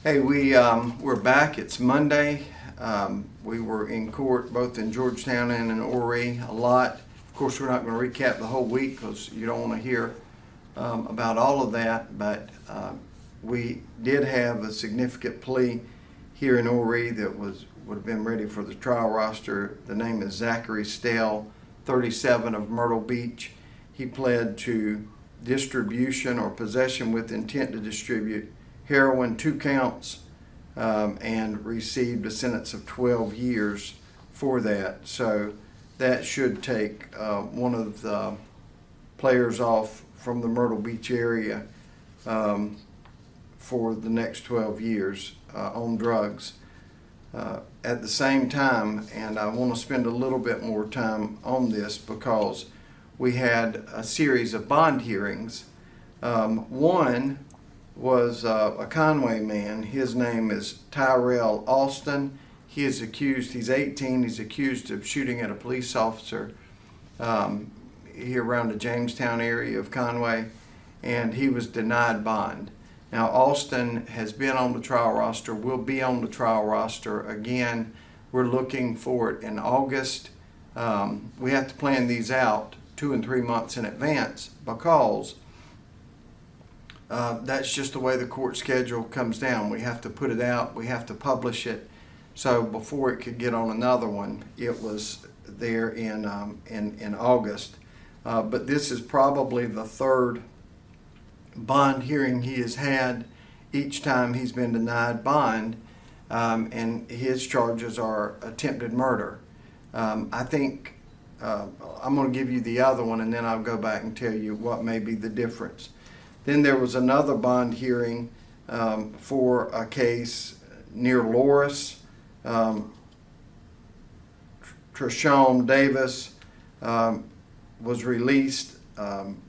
Hey, we're back. It's Monday. We were in court both in Georgetown and in Horry a lot. Of course, we're not going to recap the whole week because you don't want to hear about all of that. But we did have a significant plea here in Horry that would have been ready for the trial roster. The name is Zachary Stell, 37 of Myrtle Beach. He pled to distribution or possession with intent to distribute heroin, 2 counts, and received a sentence of 12 years for that. So that should take one of the players off from the Myrtle Beach area for the next 12 years on drugs. At the same time, and I want to spend a little bit more time on this because we had a series of bond hearings. One was a Conway man. His name is Tyrell Alston. He is accused, he's 18, he's accused of shooting at a police officer here around the Jamestown area of Conway, and he was denied bond. Now, Alston has been on the trial roster, will be on the trial roster again. We're looking for it in August. We have to plan these out 2 and 3 months in advance because that's just the way the court schedule comes down. We have to put it out, we have to publish it. So before it could get on another one, it was there in August. But this is probably the 3rd bond hearing he has had. Each time he's been denied bond, and his charges are attempted murder. I think I'm going to give you the other one, and then I'll go back and tell you what may be the difference. Then there was another bond hearing for a case near Loris. Trishon Davis was released,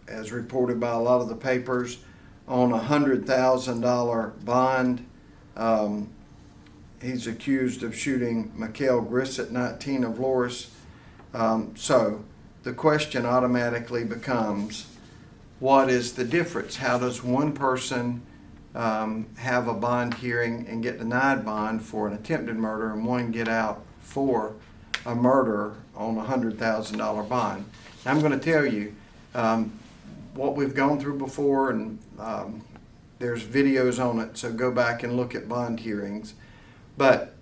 as reported by a lot of the papers, on a $100,000 bond. He's accused of shooting Mikhail Grissett, 19 of Loris. So the question automatically becomes, what is the difference? How does one person have a bond hearing and get denied bond for an attempted murder and one get out for a murder on a $100,000 bond? Now, I'm going to tell you what we've gone through before, and there's videos on it, so go back and look at bond hearings. But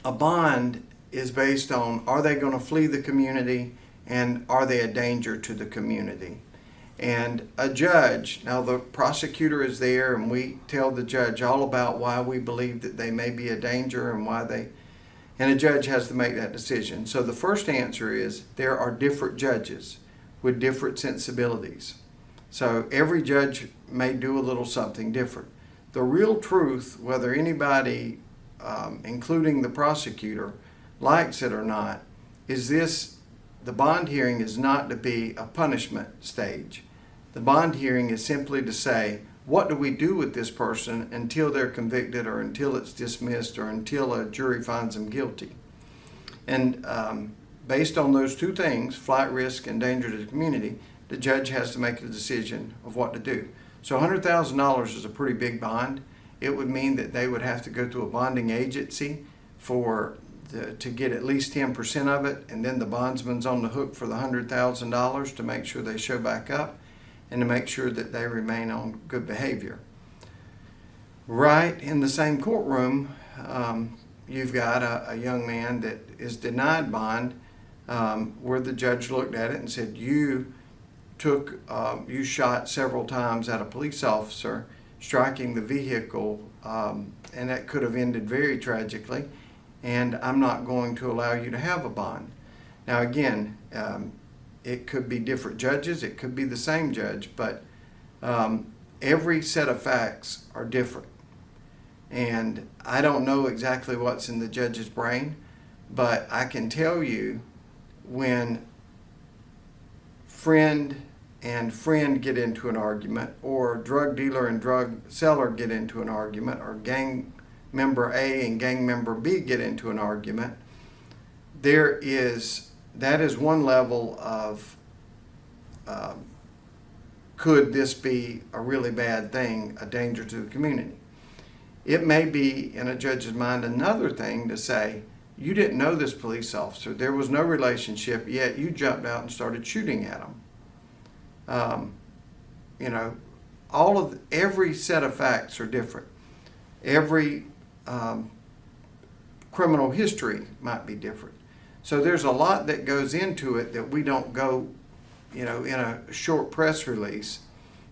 a bond is based on, are they going to flee the community and are they a danger to the community? And a judge, now the prosecutor is there and we tell the judge all about why we believe that they may be a danger and and a judge has to make that decision. So the first answer is there are different judges with different sensibilities. So every judge may do a little something different. The real truth, whether anybody, including the prosecutor, likes it or not, is this: the bond hearing is not to be a punishment stage. The bond hearing is simply to say, what do we do with this person until they're convicted or until it's dismissed or until a jury finds them guilty? And based on those 2 things, flight risk and danger to the community, the judge has to make a decision of what to do. So $100,000 is a pretty big bond. It would mean that they would have to go to a bonding agency to get at least 10% of it, and then the bondsman's on the hook for the $100,000 to make sure they show back up and to make sure that they remain on good behavior. Right in the same courtroom, you've got a young man that is denied bond, where the judge looked at it and said, you shot several times at a police officer, striking the vehicle, and that could have ended very tragically, and I'm not going to allow you to have a bond. Now again, it could be different judges, it could be the same judge, but every set of facts are different. And I don't know exactly what's in the judge's brain, but I can tell you when friend and friend get into an argument, or drug dealer and drug seller get into an argument, or gang member A and gang member B get into an argument, that is one level of could this be a really bad thing, a danger to the community? It may be in a judge's mind another thing to say, you didn't know this police officer, there was no relationship, yet you jumped out and started shooting at him. You know, every set of facts are different. Every criminal history might be different. So there's a lot that goes into it that we don't go, in a short press release.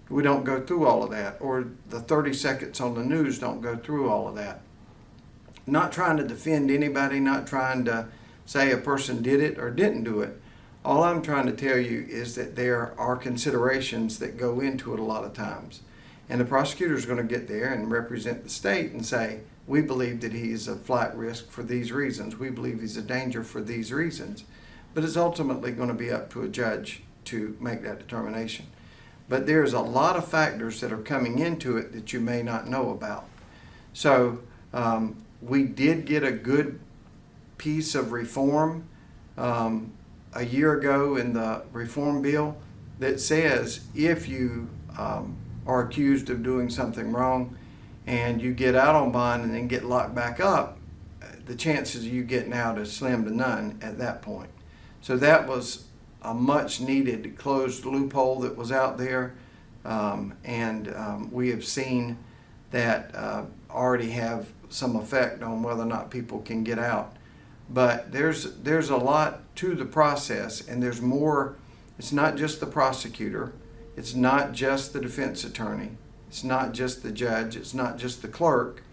We don't go through all of that, or the 30 seconds on the news don't go through all of that. Not trying to defend anybody, not trying to say a person did it or didn't do it. All I'm trying to tell you is that there are considerations that go into it a lot of times. And the prosecutor is going to get there and represent the state and say, we believe that he is a flight risk for these reasons. We believe he's a danger for these reasons. But it's ultimately going to be up to a judge to make that determination. But there's a lot of factors that are coming into it that you may not know about. So we did get a good piece of reform a year ago in the reform bill that says if you are accused of doing something wrong and you get out on bond and then get locked back up, the chances of you getting out is slim to none at that point. So that was a much needed closed loophole that was out there, and we have seen that already have some effect on whether or not people can get out. But there's a lot to the process, and there's more. It's not just the prosecutor, it's not just the defense attorney, it's not just the judge, it's not just the clerk,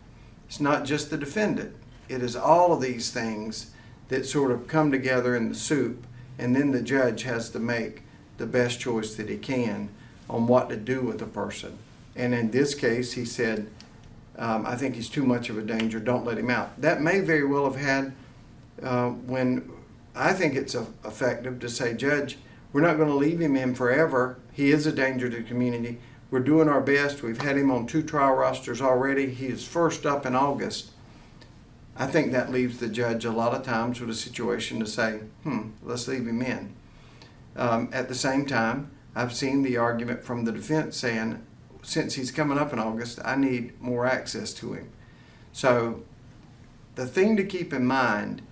it's not just the defendant. It is all of these things that sort of come together in the soup, and then the judge has to make the best choice that he can on what to do with a person. And in this case, he said, I think he's too much of a danger, don't let him out. That may very well have had, when I think it's effective to say, Judge, we're not going to leave him in forever. He is a danger to the community. We're doing our best. We've had him on 2 trial rosters already. He is first up in August. I think that leaves the judge a lot of times with a situation to say, let's leave him in. At the same time, I've seen the argument from the defense saying, since he's coming up in August, I need more access to him. So the thing to keep in mind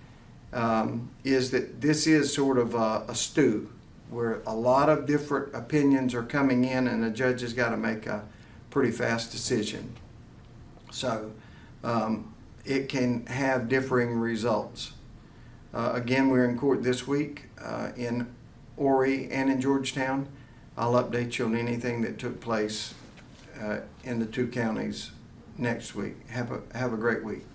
is that this is sort of a stew where a lot of different opinions are coming in, and the judge has got to make a pretty fast decision. So it can have differing results. Again, we're in court this week in Horry and in Georgetown. I'll update you on anything that took place in the 2 counties next week. Have a great week.